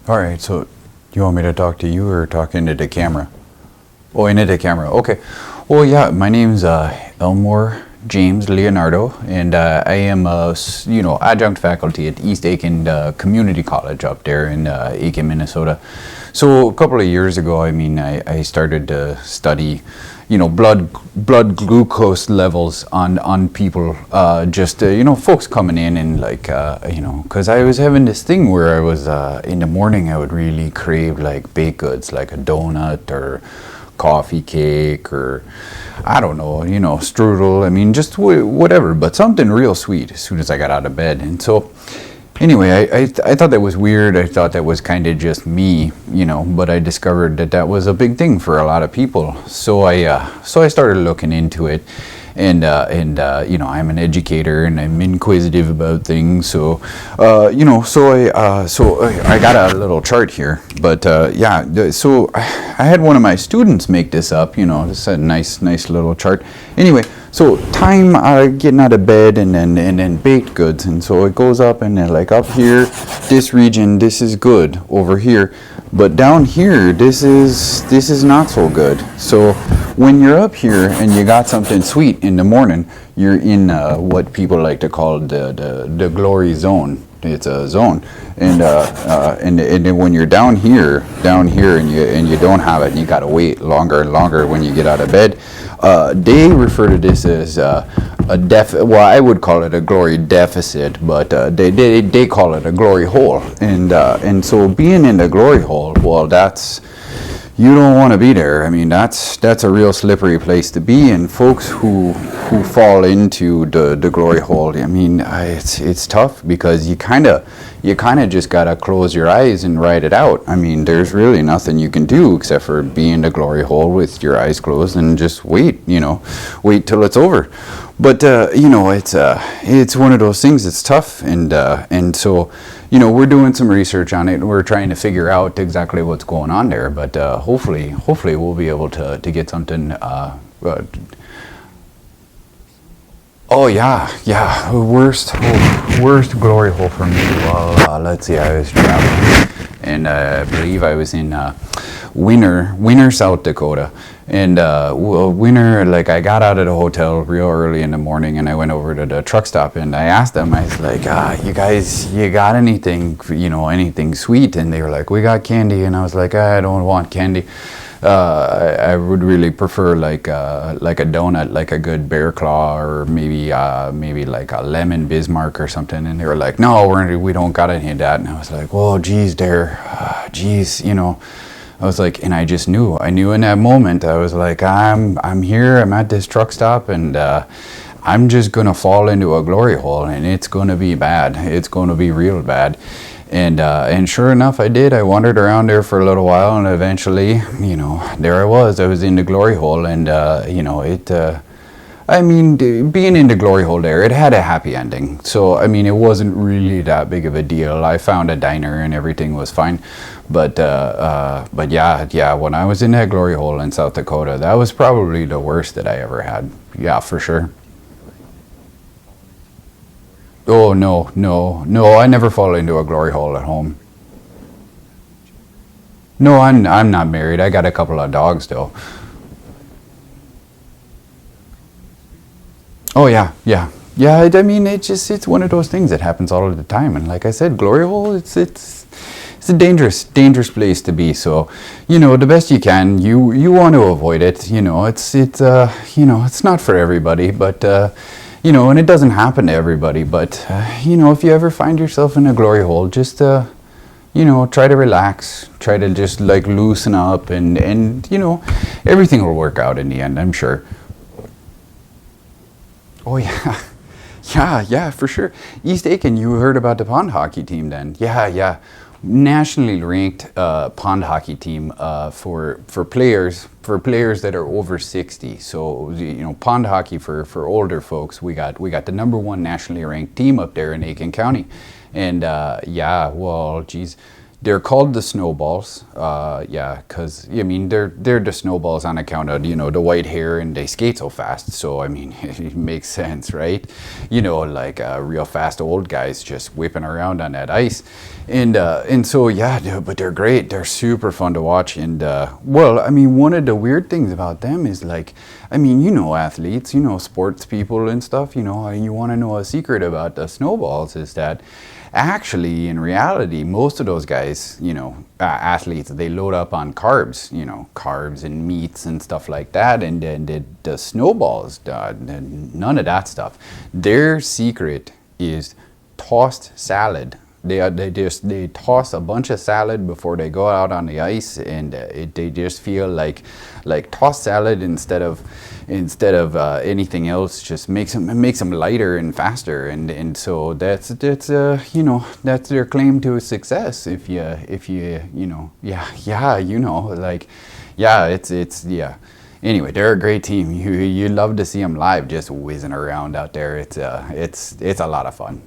All right, so you want me to talk to you or talk into the camera? Oh, into the camera. Okay. Well, yeah, my name's Elmore James Leonardo, and I am, adjunct faculty at East Aiken Community College up there in Aiken, Minnesota. So a couple of years ago, I started to study, blood glucose levels on people, folks coming in and because I was having this thing where I was in the morning I would really crave like baked goods, like a donut or coffee cake or I don't know, strudel. Just whatever, but something real sweet as soon as I got out of bed. And so anyway, I thought that was weird. I thought that was kind of just me, but I discovered that was a big thing for a lot of people. So I started looking into it, and I'm an educator and I'm inquisitive about things. So I got a little chart here. But so I had one of my students make this up. This is a nice little chart. Anyway. So time getting out of bed and then baked goods, and so it goes up and then like up here, this region, this is good over here, but down here this is not so good. So when you're up here and you got something sweet in the morning, you're in what people like to call the glory zone. It's a zone, and then when you're down here and you don't have it, and you gotta wait longer and longer when you get out of bed. They refer to this as well, I would call it a glory deficit, but they call it a glory hole, and so being in the glory hole, well, you don't want to be there. That's a real slippery place to be, and folks who fall into the glory hole, it's tough because you kind of just gotta close your eyes and ride it out. There's really nothing you can do except for be in the glory hole with your eyes closed and just wait till it's over. But it's one of those things that's tough, and so we're doing some research on it, and we're trying to figure out exactly what's going on there. But hopefully we'll be able to get something. Oh yeah, worst glory hole for me. Well, let's see, I was traveling, and I believe I was in Winter, South Dakota. And Winter, like I got out of the hotel real early in the morning, and I went over to the truck stop, and I asked them, I was like, you guys, you got anything, anything sweet? And they were like, we got candy. And I was like, I don't want candy. I would really prefer like a donut, like a good bear claw, or maybe like a lemon Bismarck or something. And they were like, no, we don't got any of that. And I was like, well, geez, I was like, and I knew in that moment, I was like, I'm here, I'm at this truck stop, and I'm just gonna fall into a glory hole, and it's gonna be bad. It's gonna be real bad. And sure enough, I did. I wandered around there for a little while, and eventually, there I was in the glory hole, and being in the glory hole there, it had a happy ending. So, it wasn't really that big of a deal. I found a diner and everything was fine. But yeah, when I was in that glory hole in South Dakota, that was probably the worst that I ever had. Yeah, for sure. Oh, no, I never fall into a glory hole at home. No, I'm not married. I got a couple of dogs though. Oh yeah. It's one of those things that happens all of the time. And like I said, glory hole, it's a dangerous place to be. So, the best you can, you want to avoid it. It's not for everybody, but and it doesn't happen to everybody. But if you ever find yourself in a glory hole, just try to relax, try to just like loosen up, and everything will work out in the end, I'm sure. Oh yeah, yeah, for sure. East Aiken, you heard about the pond hockey team then? Yeah. Nationally ranked pond hockey team for players that are over 60. So pond hockey for older folks. We got the number one nationally ranked team up there in Aiken County, and well, geez. They're called the snowballs. Yeah, because I mean they're the snowballs on account of the white hair and they skate so fast. So I mean it makes sense, right? Like real fast old guys just whipping around on that ice, and so yeah, but they're great. They're super fun to watch. And well, I mean one of the weird things about them is like, I mean athletes, sports people and stuff. You want to know a secret about the snowballs is that actually in reality most of those guys athletes, they load up on carbs, carbs and meats and stuff like that. And then the snowballs, none of that stuff. Their secret is tossed salad. They toss a bunch of salad before they go out on the ice, and they just feel like tossed salad instead of anything else just makes them lighter and faster, and so that's that's their claim to success. If you like, yeah, it's yeah. Anyway, they're a great team. You love to see them live, just whizzing around out there. It's a lot of fun.